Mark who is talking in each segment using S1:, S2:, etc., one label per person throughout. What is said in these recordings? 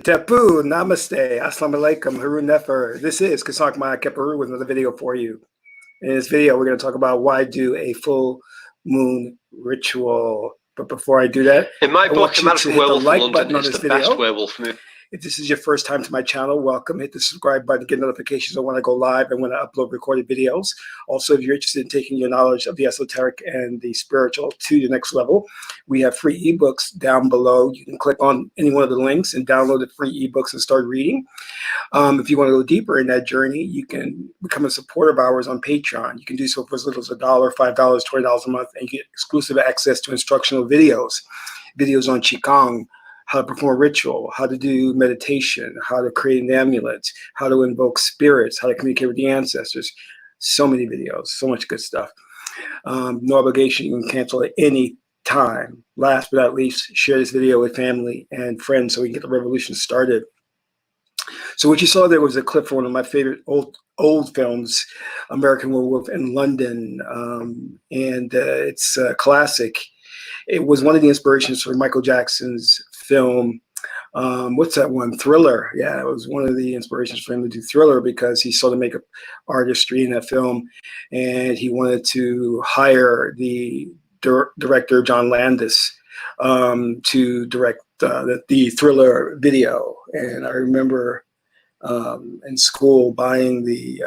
S1: Tapu, Namaste, Assalamu Alaikum, Haru Nefer. This is Kasak Maya Keparu with another video for you. In this video, we're going to talk about why do a full moon ritual. But before I do that,
S2: in my
S1: I
S2: book,
S1: want you to hit the like button on
S2: it's
S1: this
S2: the best
S1: video.
S2: werewolf movie.
S1: If this is your first time to my channel, welcome. Hit the subscribe button, get notifications on when I go live and when I upload recorded videos. Also, if you're interested in taking your knowledge of the esoteric and the spiritual to the next level, we have free ebooks down below. You can click on any one of the links and download the free ebooks and start reading. If you want to go deeper in that journey, you can become a supporter of ours on Patreon. You can do so for as little as $1, $5, $20 a month, and you get exclusive access to instructional videos on Qigong, how to perform a ritual, how to do meditation, how to create an amulet, how to invoke spirits, how to communicate with the ancestors. So many videos, so much good stuff. No obligation, you can cancel at any time. Last but not least, share this video with family and friends so we can get the revolution started. So what you saw there was a clip from one of my favorite old films, American Werewolf in London, and it's a classic. It was one of the inspirations for Michael Jackson's film. What's that one? Thriller. Yeah, it was one of the inspirations for him to do Thriller because he saw the makeup artistry in that film, and he wanted to hire the director John Landis to direct the Thriller video. And I remember in school buying the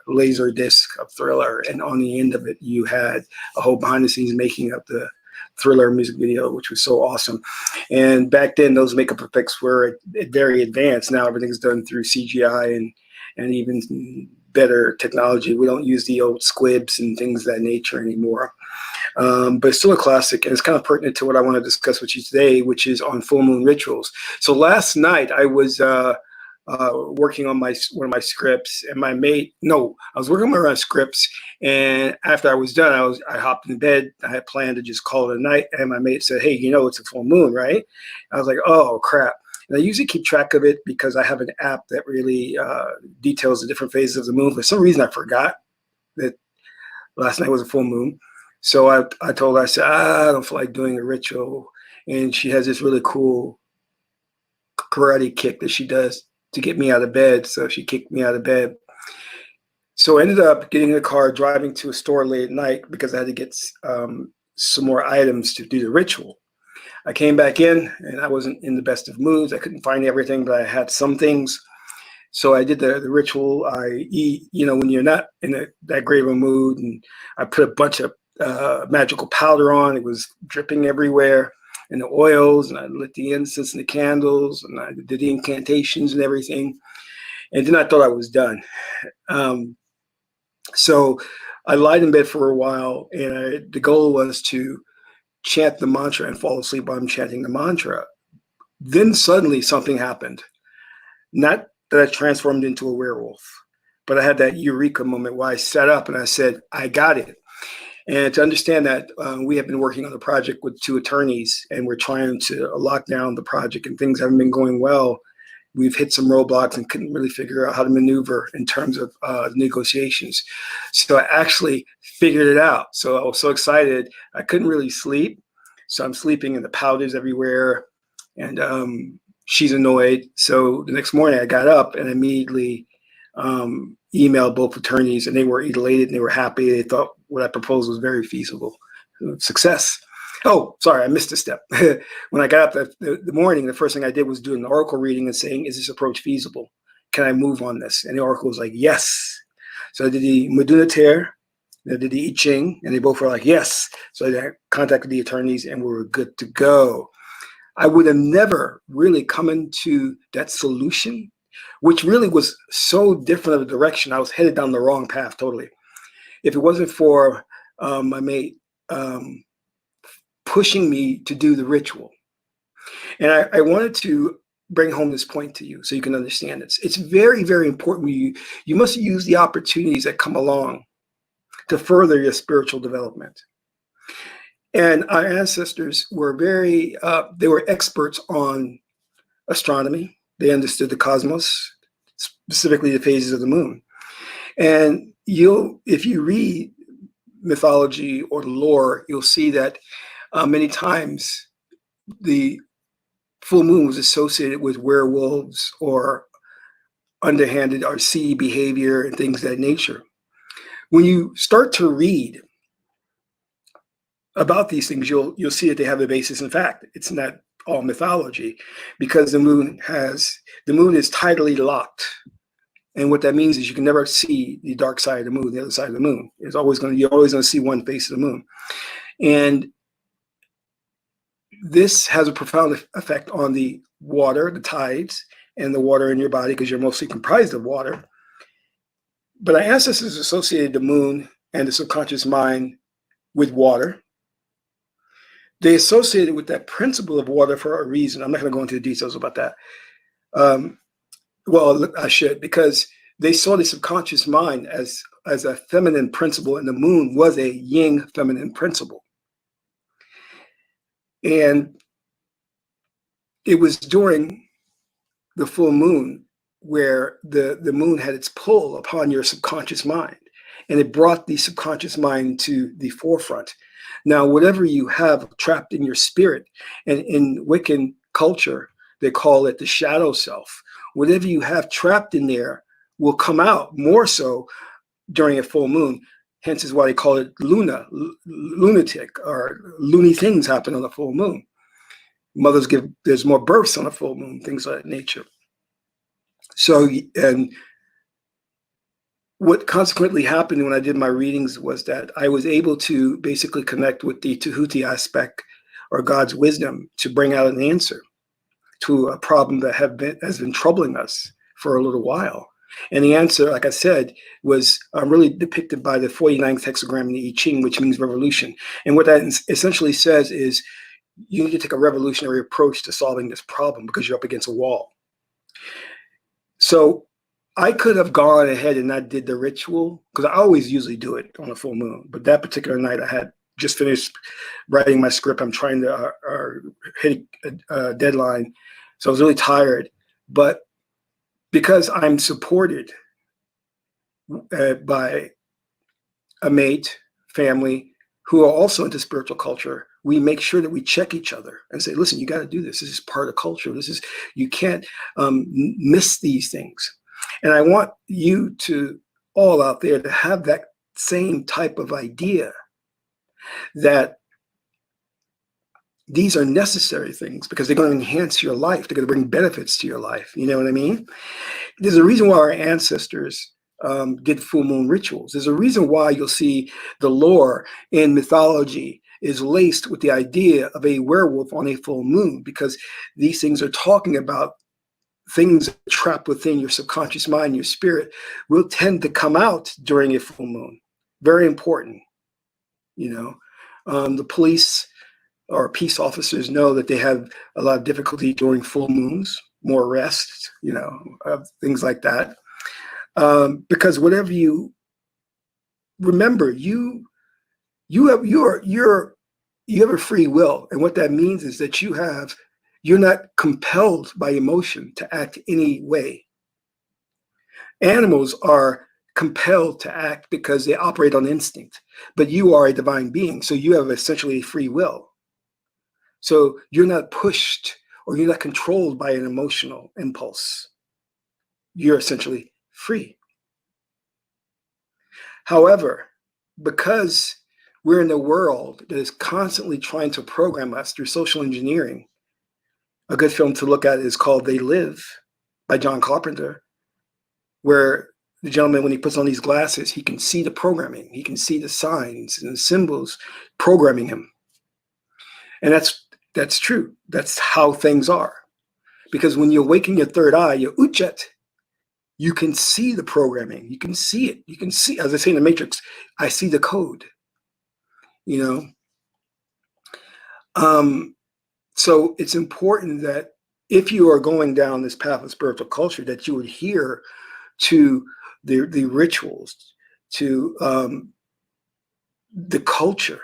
S1: laser disc of Thriller, and on the end of it you had a whole behind the scenes making of the Thriller music video, which was so awesome. And back then those makeup effects were very advanced. Now everything's done through CGI and even better technology. We don't use the old squibs and things of that nature anymore. But it's still a classic, and it's kind of pertinent to what I want to discuss with you today, which is on full moon rituals. So last night I was working on one of my scripts, and I was working on my scripts, and after I was done, I hopped in bed. I had planned to just call it a night, and my mate said, "Hey, it's a full moon, right?" I was like, "Oh crap." And I usually keep track of it because I have an app that really details the different phases of the moon. For some reason, I forgot that last night was a full moon. So I told her, I said, I don't feel like doing a ritual. And she has this really cool karate kick that she does to get me out of bed. So she kicked me out of bed. So I ended up getting in the car, driving to a store late at night because I had to get some more items to do the ritual. I came back in and I wasn't in the best of moods. I couldn't find everything, but I had some things. So I did the ritual. When you're not in that great of a mood, and I put a bunch of magical powder on. It was dripping everywhere, and the oils, and I lit the incense and the candles, and I did the incantations and everything. And then I thought I was done. So I lied in bed for a while, and the goal was to chant the mantra and fall asleep while I'm chanting the mantra. Then suddenly something happened. Not that I transformed into a werewolf, but I had that eureka moment where I sat up and I said, I got it. And to understand that, we have been working on the project with 2 attorneys, and we're trying to lock down the project, and things haven't been going well. We've hit some roadblocks and couldn't really figure out how to maneuver in terms of negotiations. So I actually figured it out. So I was so excited. I couldn't really sleep. So I'm sleeping, and the powder's everywhere, and she's annoyed. So the next morning I got up and immediately emailed both attorneys, and they were elated and they were happy. They thought what I proposed was very feasible. Success. Oh, sorry, I missed a step. When I got up the morning, the first thing I did was do an oracle reading and saying, is this approach feasible? Can I move on this? And the oracle was like, yes. So I did the Maduna Tear, I did the I-ching, and they both were like, yes. So I contacted the attorneys, and we were good to go. I would have never really come into that solution, which really was so different of a direction. I was headed down the wrong path totally. If it wasn't for my mate pushing me to do the ritual. And I wanted to bring home this point to you so you can understand this. It's very, very important. You must use the opportunities that come along to further your spiritual development. And our ancestors were they were experts on astronomy. They understood the cosmos, specifically the phases of the moon. And if you read mythology or lore, you'll see that many times the full moon was associated with werewolves or underhanded or seedy behavior and things of that nature. When you start to read about these things, you'll see that they have a basis in fact. It's not all mythology, because the moon is tidally locked. And what that means is you can never see the dark side of the moon, the other side of the moon. You're always going to see one face of the moon. And this has a profound effect on the water, the tides, and the water in your body, because you're mostly comprised of water. But our ancestors associated the moon and the subconscious mind with water. They associated with that principle of water for a reason. I'm not going to go into the details about that. Well, I should, because they saw the subconscious mind as a feminine principle, and the moon was a yin feminine principle. And it was during the full moon where the moon had its pull upon your subconscious mind, and it brought the subconscious mind to the forefront. Now, whatever you have trapped in your spirit, and in Wiccan culture, they call it the shadow self. Whatever you have trapped in there will come out more so during a full moon. Hence is why they call it lunatic, or loony things happen on a full moon. There's more births on a full moon, things of that nature. So, and what consequently happened when I did my readings was that I was able to basically connect with the Tahuti aspect, or God's wisdom, to bring out an answer to a problem that has been troubling us for a little while. And the answer, like I said, was really depicted by the 49th hexagram in the I-ching, which means revolution. And what that essentially says is you need to take a revolutionary approach to solving this problem, because you're up against a wall. So I could have gone ahead and not did the ritual, because I always usually do it on a full moon. But that particular night, I had just finished writing my script. I'm trying to hit a deadline. So I was really tired. But because I'm supported by a mate, family, who are also into spiritual culture, we make sure that we check each other and say, listen, you got to do this. This is part of culture. You can't miss these things. And I want you to all out there to have that same type of idea, that these are necessary things, because they're going to enhance your life. They're going to bring benefits to your life. You know what I mean? There's a reason why our ancestors did full moon rituals. There's a reason why you'll see the lore in mythology is laced with the idea of a werewolf on a full moon, because these things are talking about things trapped within your subconscious mind, your spirit, will tend to come out during a full moon. Very important. You know, the police or peace officers know that they have a lot of difficulty during full moons, more arrests, things like that. Because whatever you remember, you have a free will, and what that means is that you're not compelled by emotion to act any way. Animals are compelled to act because they operate on instinct, but you are a divine being, so you have essentially a free will. So you're not pushed, or you're not controlled by an emotional impulse. You're essentially free. However, because we're in a world that is constantly trying to program us through social engineering, a good film to look at is called They Live by John Carpenter, where the gentleman, when he puts on these glasses, he can see the programming. He can see the signs and the symbols programming him. And that's true. That's how things are. Because when you awaken your third eye, your uchet, you can see the programming. You can see it. You can see, as I say in the Matrix, I see the code. So it's important that if you are going down this path of spiritual culture, that you adhere to the rituals, to the culture.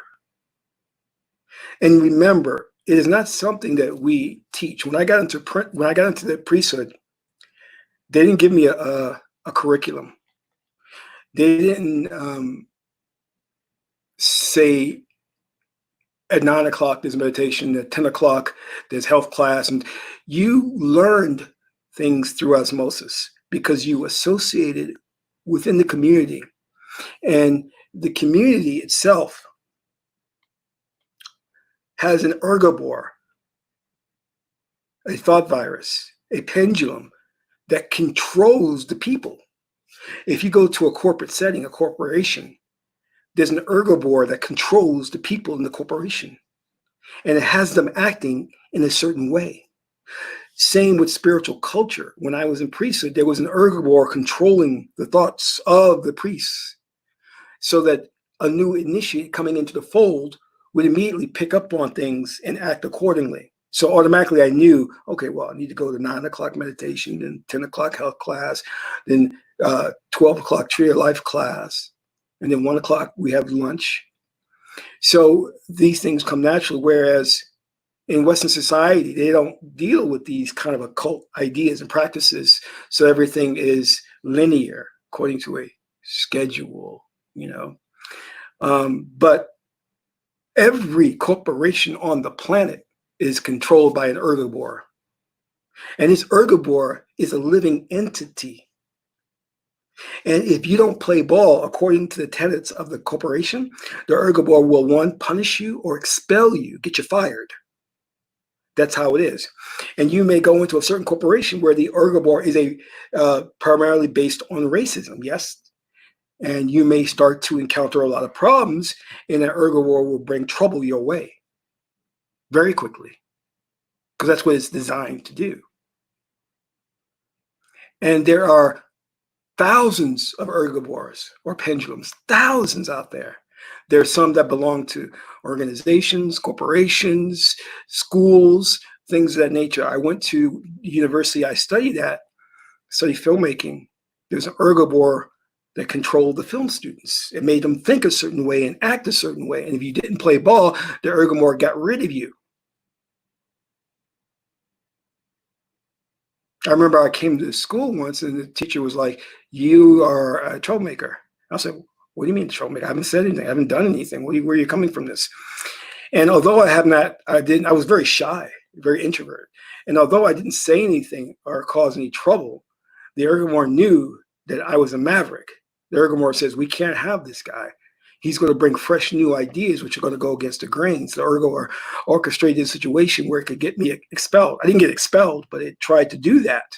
S1: And remember, it is not something that we teach. When I got into the priesthood, they didn't give me a curriculum. They didn't say at 9 o'clock, there's meditation. At 10 o'clock, there's health class. And you learned things through osmosis because you associated within the community. And the community itself has an ergobore, a thought virus, a pendulum that controls the people. If you go to a corporate setting, a corporation, there's an ergobore that controls the people in the corporation. And it has them acting in a certain way. Same with spiritual culture. When I was in priesthood, there was an ergobore controlling the thoughts of the priests so that a new initiate coming into the fold would immediately pick up on things and act accordingly. So automatically I knew, okay, well, I need to go to 9 o'clock meditation, then 10 o'clock health class, then 12 o'clock tree of life class, and then 1 o'clock we have lunch. So these things come naturally, whereas in Western society, they don't deal with these kind of occult ideas and practices. So everything is linear according to a schedule, you know. But every corporation on the planet is controlled by an ergobore. And this ergobore is a living entity. And if you don't play ball according to the tenets of the corporation, the ergobore will, one, punish you or expel you, get you fired. That's how it is. And you may go into a certain corporation where the ergobore is primarily based on racism, yes? And you may start to encounter a lot of problems, and an ergobore will bring trouble your way very quickly, because that's what it's designed to do. And there are thousands of ergobores or pendulums, thousands out there. There's some that belong to organizations, corporations, schools, things of that nature. I went to the university I studied filmmaking. There's an ergobore that controlled the film students. It made them think a certain way and act a certain way. And if you didn't play ball, the ergobore got rid of you. I remember I came to school once and the teacher was like, "You are a troublemaker." I said, "What do you mean troublemaker? I haven't said anything. I haven't done anything. Where are you coming from this?" And although I was very shy, very introverted. And although I didn't say anything or cause any trouble, the ergobore knew that I was a maverick. The ergobore says, "We can't have this guy. He's going to bring fresh new ideas, which are going to go against the grains." The ergobore orchestrated a situation where it could get me expelled. I didn't get expelled, but it tried to do that.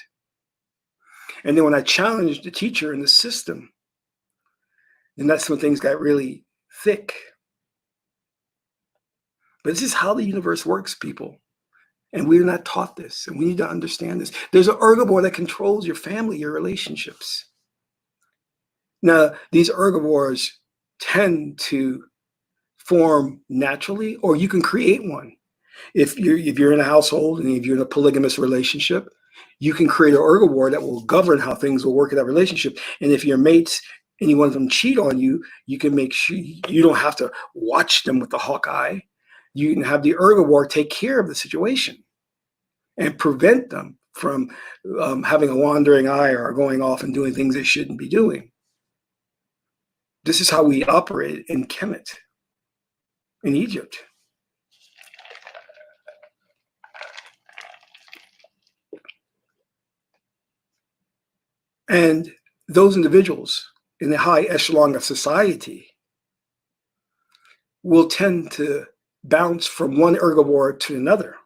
S1: And then when I challenged the teacher and the system, then that's when things got really thick. But this is how the universe works, people. And we're not taught this, and we need to understand this. There's an ergobore that controls your family, your relationships. Now, these ergobores tend to form naturally, or you can create one. If you're in a household and if you're in a polygamous relationship, you can create an ergobore that will govern how things will work in that relationship. And if your mates, any one of them cheat on you, you can make sure you don't have to watch them with the hawk eye. You can have the ergobore take care of the situation and prevent them from having a wandering eye or going off and doing things they shouldn't be doing. This is how we operate in Kemet, in Egypt. And those individuals in the high echelon of society will tend to bounce from one ergobore to another.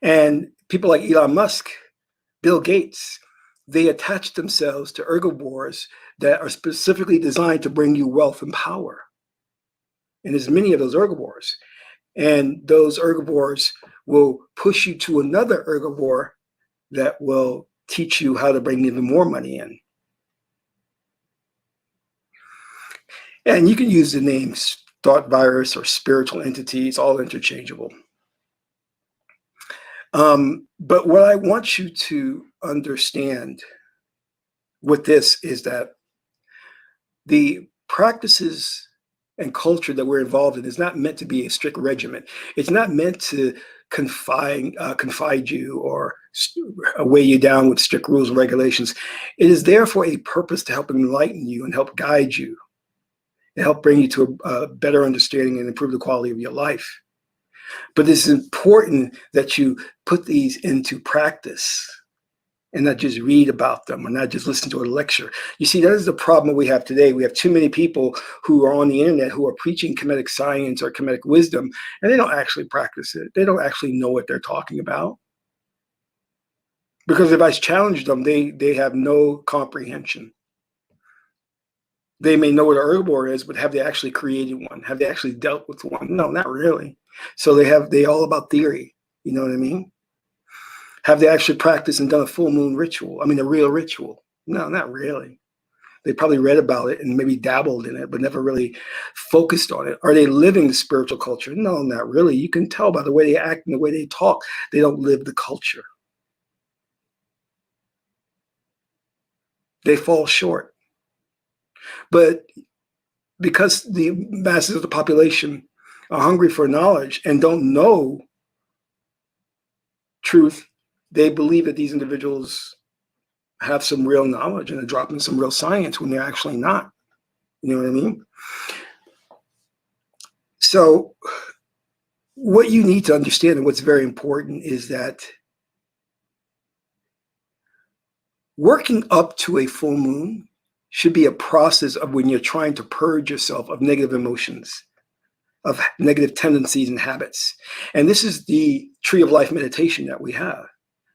S1: And people like Elon Musk, Bill Gates, they attach themselves to ergobores that are specifically designed to bring you wealth and power. And there's many of those ergobores. And those ergobores will push you to another ergobore that will teach you how to bring even more money in. And you can use the names thought virus or spiritual entities, all interchangeable. But what I want you to understand with this is that the practices and culture that we're involved in is not meant to be a strict regimen. It's not meant to confide you or weigh you down with strict rules and regulations. It is there for a purpose to help enlighten you and help guide you They help bring you to a better understanding and improve the quality of your life. But it's important that you put these into practice and not just read about them or not just listen to a lecture. You see, that is the problem we have today. We have too many people who are on the internet who are preaching Kemetic science or Kemetic wisdom, and they don't actually practice it. They don't actually know what they're talking about. Because if I challenge them, they have no comprehension. They may know what an herbivore is, but have they actually created one? Have they actually dealt with one? No, not really. So they all about theory. You know what I mean? Have they actually practiced and done a full moon ritual? I mean, a real ritual? No, not really. They probably read about it and maybe dabbled in it, but never really focused on it. Are they living the spiritual culture? No, not really. You can tell by the way they act and the way they talk, they don't live the culture. They fall short. But because the masses of the population are hungry for knowledge and don't know truth, they believe that these individuals have some real knowledge and are dropping some real science when they're actually not. You know what I mean? So what you need to understand and what's very important is that working up to a full moon should be a process of when you're trying to purge yourself of negative emotions, of negative tendencies and habits. And this is the tree of life meditation that we have,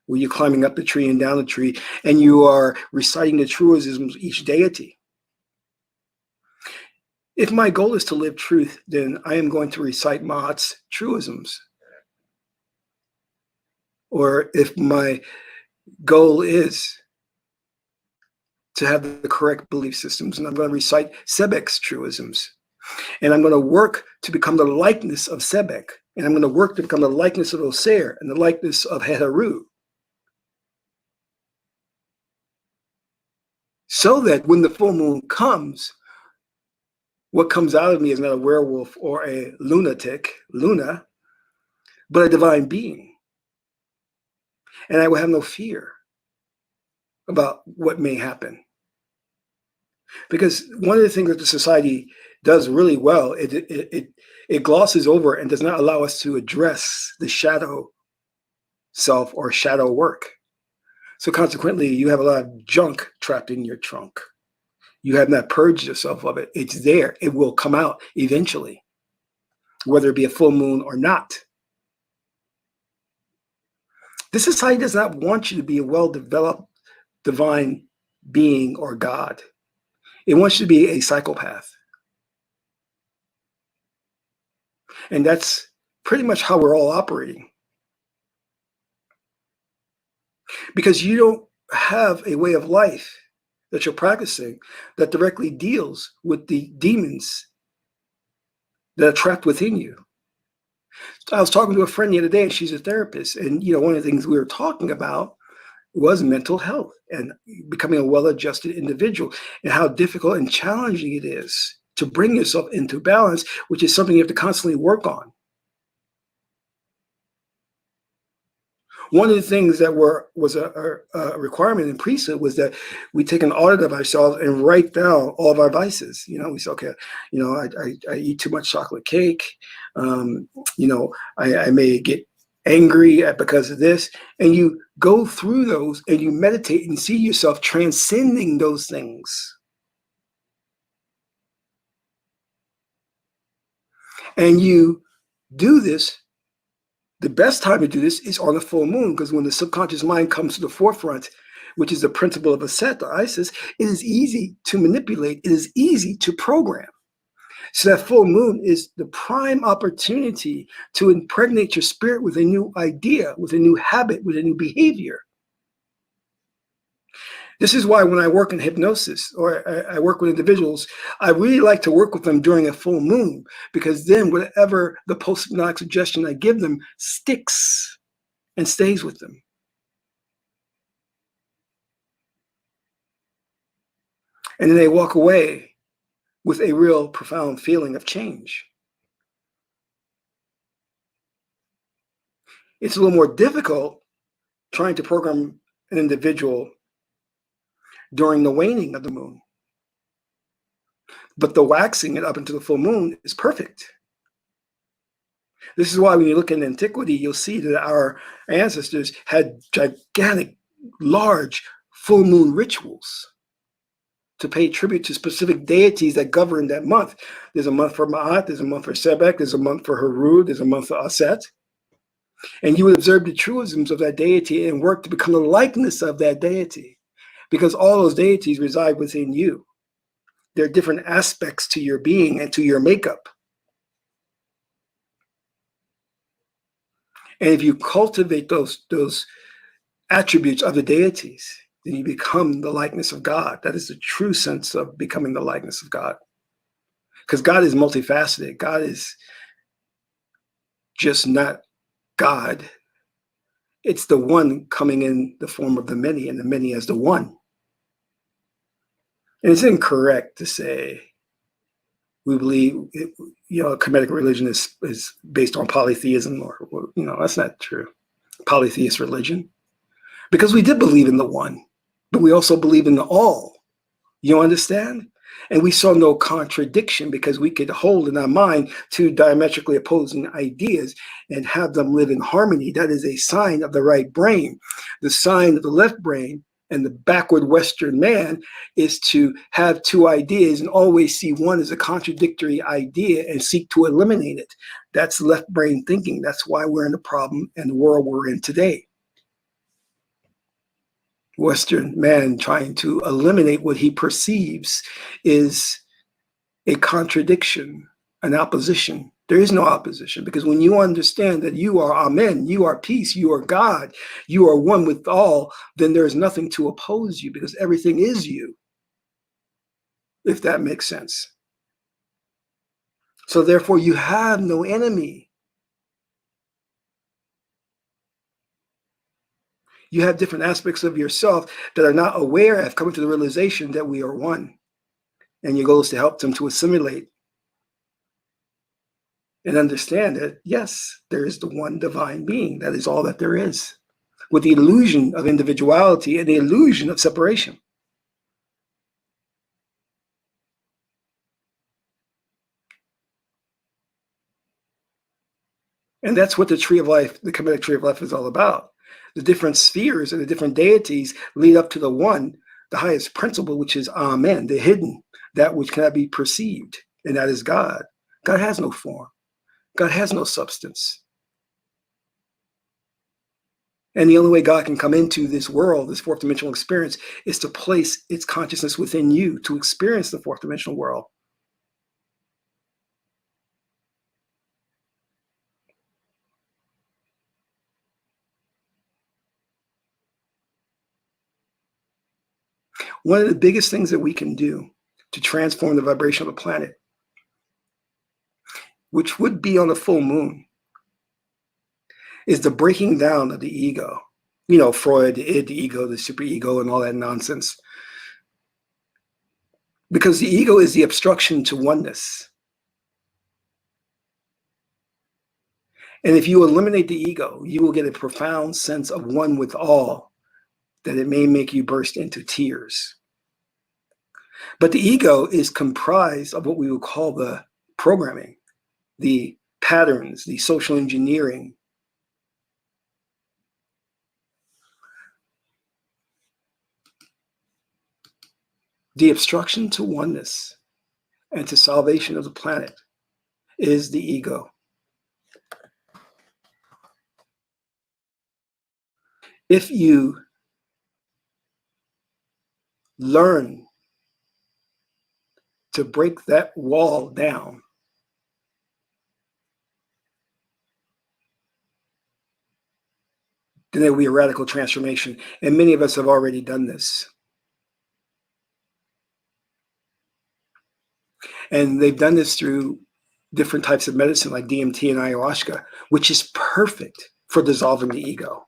S1: where you're climbing up the tree and down the tree, and you are reciting the truisms of each deity. If my goal is to live truth, then I am going to recite Mahat's truisms. Or if my goal is to have the correct belief systems, and I'm going to recite Sebek's truisms. And I'm going to work to become the likeness of Sebek. And I'm going to work to become the likeness of Oseir and the likeness of Heharu. So that when the full moon comes, what comes out of me is not a werewolf or a lunatic, Luna, but a divine being. And I will have no fear about what may happen. Because one of the things that the society does really well, it glosses over and does not allow us to address the shadow self or shadow work. So consequently, you have a lot of junk trapped in your trunk. You have not purged yourself of it. It's there. It will come out eventually, whether it be a full moon or not. This society does not want you to be a well-developed divine being or God. It wants you to be a psychopath. And that's pretty much how we're all operating. Because you don't have a way of life that you're practicing that directly deals with the demons that are trapped within you. I was talking to a friend the other day, and she's a therapist. And, one of the things we were talking about was mental health and becoming a well-adjusted individual and how difficult and challenging it is to bring yourself into balance, which is something you have to constantly work on. One of the things that was a requirement in priesthood was that we take an audit of ourselves and write down all of our vices. We say, okay, I eat too much chocolate cake. I may get angry because of this. And you go through those and you meditate and see yourself transcending those things. And you do this. The best time to do this is on the full moon, because when the subconscious mind comes to the forefront, which is the principle of Aset, Isis, it is easy to manipulate. It is easy to program. So that full moon is the prime opportunity to impregnate your spirit with a new idea, with a new habit, with a new behavior. This is why when I work in hypnosis or I work with individuals, I really like to work with them during a full moon, because then whatever the post-hypnotic suggestion I give them sticks and stays with them. And then they walk away with a real profound feeling of change. It's a little more difficult trying to program an individual during the waning of the moon. But the waxing it up into the full moon is perfect. This is why when you look in antiquity, you'll see that our ancestors had gigantic, large full moon rituals to pay tribute to specific deities that govern that month. There's a month for Ma'at, there's a month for Sebek, there's a month for Haru, there's a month for Aset. And you would observe the truisms of that deity and work to become the likeness of that deity, because all those deities reside within you. There are different aspects to your being and to your makeup. And if you cultivate those attributes of the deities, then you become the likeness of God. That is the true sense of becoming the likeness of God. Because God is multifaceted. God is just not God. It's the one coming in the form of the many, and the many as the one. And it's incorrect to say we believe, a Kemetic religion is based on polytheism, or, that's not true. Polytheist religion. Because we did believe in the one, but we also believe in the all. You understand? And we saw no contradiction, because we could hold in our mind two diametrically opposing ideas and have them live in harmony. That is a sign of the right brain. The sign of the left brain and the backward Western man is to have two ideas and always see one as a contradictory idea and seek to eliminate it. That's left brain thinking. That's why we're in the problem and the world we're in today. Western man trying to eliminate what he perceives is a contradiction, an opposition. There is no opposition, because when you understand that you are Amen, you are peace, you are God, you are one with all, then there is nothing to oppose you, because everything is you, if that makes sense. So therefore, you have no enemy. You have different aspects of yourself that are not aware of coming to the realization that we are one. And your goal is to help them to assimilate and understand that, yes, there is the one divine being. That is all that there is, with the illusion of individuality and the illusion of separation. And that's what the tree of life, the Kemetic tree of life, is all about. The different spheres and the different deities lead up to the one, the highest principle, which is Amen, the hidden, that which cannot be perceived, and that is God. God has no form. God has no substance. And the only way God can come into this world, this fourth dimensional experience, is to place its consciousness within you to experience the fourth dimensional world. One of the biggest things that we can do to transform the vibration of the planet, which would be on the full moon, is the breaking down of the ego. Freud, the id, the ego, the superego, and all that nonsense. Because the ego is the obstruction to oneness. And if you eliminate the ego, you will get a profound sense of one with all, that it may make you burst into tears. But the ego is comprised of what we would call the programming, the patterns, the social engineering. The obstruction to oneness and to salvation of the planet is the ego. If you learn to break that wall down, then there will be a radical transformation. And many of us have already done this. And they've done this through different types of medicine like DMT and ayahuasca, which is perfect for dissolving the ego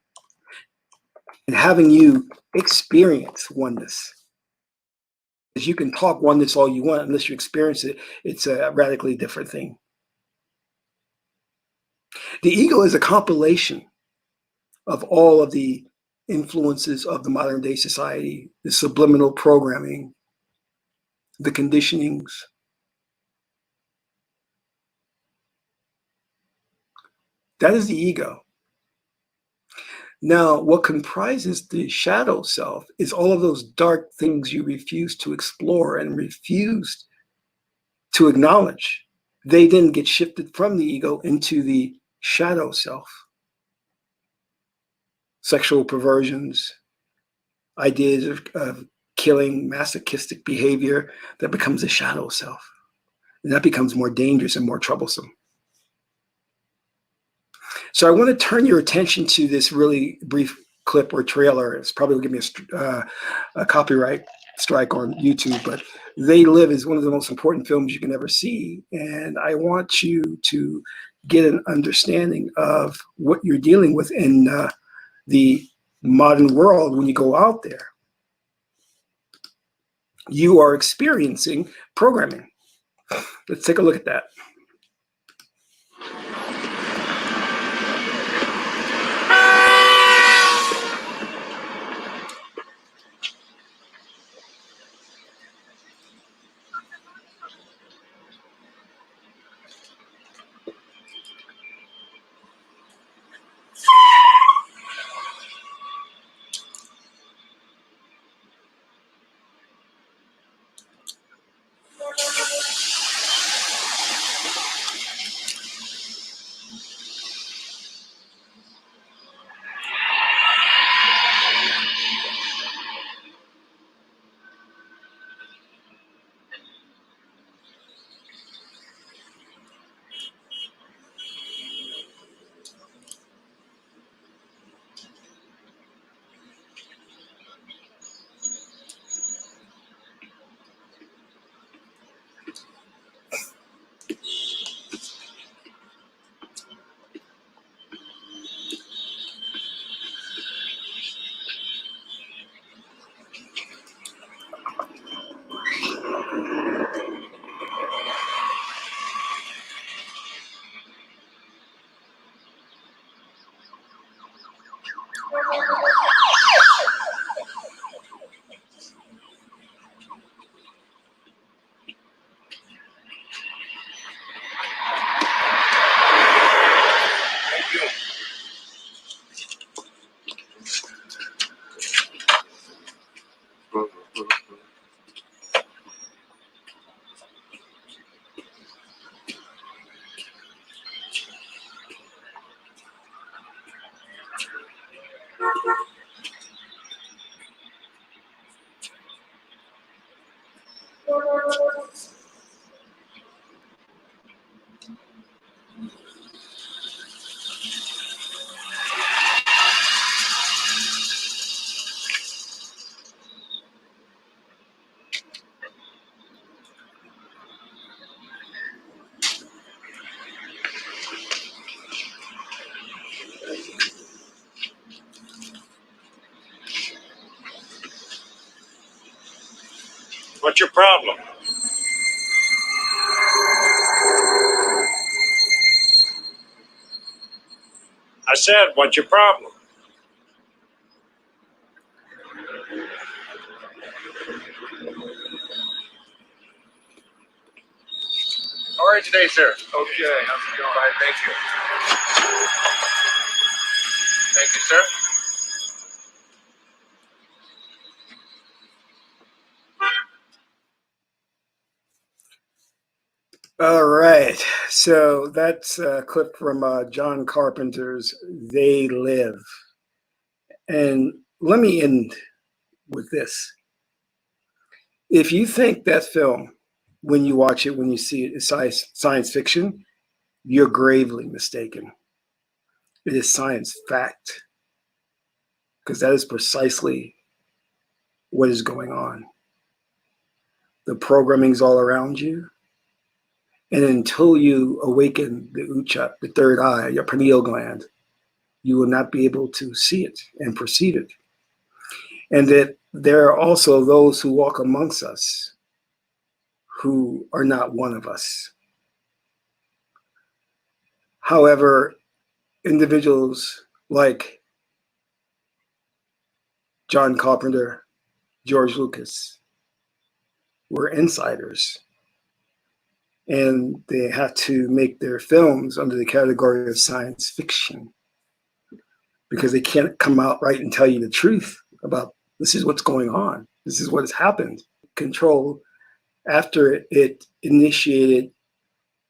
S1: and having you experience oneness. Because you can talk oneness all you want, unless you experience it, it's a radically different thing. The ego is a compilation of all of the influences of the modern day society, the subliminal programming, the conditionings, That is the ego. Now, what comprises the shadow self is all of those dark things you refuse to explore and refuse to acknowledge. They then get shifted from the ego into the shadow self. Sexual perversions, ideas of killing, masochistic behavior, that becomes a shadow self. And that becomes more dangerous and more troublesome. So I want to turn your attention to this really brief clip or trailer. It's probably going to give me a copyright strike on YouTube, but They Live is one of the most important films you can ever see. And I want you to get an understanding of what you're dealing with in the modern world when you go out there. You are experiencing programming. Let's take a look at that.
S2: What's your problem? I said, what's your problem? How are you today, sir? Okay, how's it going? Fine, thank you. Thank you, sir.
S1: All right. So that's a clip from John Carpenter's They Live. And let me end with this. If you think that film, when you watch it, when you see it, is science fiction, you're gravely mistaken. It is science fact, because that is precisely what is going on. The programming's all around you. And until you awaken the uchat, the third eye, your pineal gland, you will not be able to see it and perceive it. And that there are also those who walk amongst us who are not one of us. However, individuals like John Carpenter, George Lucas were insiders. and they have to make their films under the category of science fiction because they can't come out right and tell you the truth about this is what's going on. This is what has happened. Control, after it initiated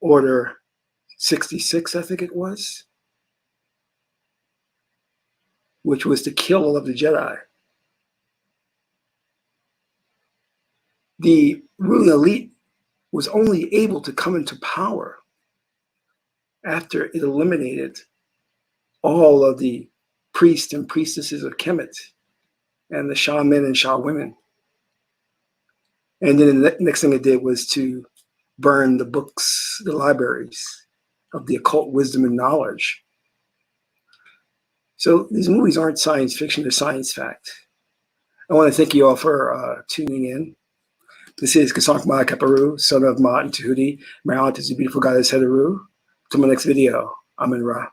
S1: Order 66, I think it was, which was to kill all of the Jedi. The ruling elite was only able to come into power after it eliminated all of the priests and priestesses of Kemet and the shaman and shawomen. And then the next thing it did was to burn the books, the libraries of the occult wisdom and knowledge. So these movies aren't science fiction, they're science fact. I want to thank you all for tuning in. This is Kasank Ma Kaparu, son of Ma and Tahuti. My aunt is the beautiful goddess Heteru. Till my next video, Amen Ra.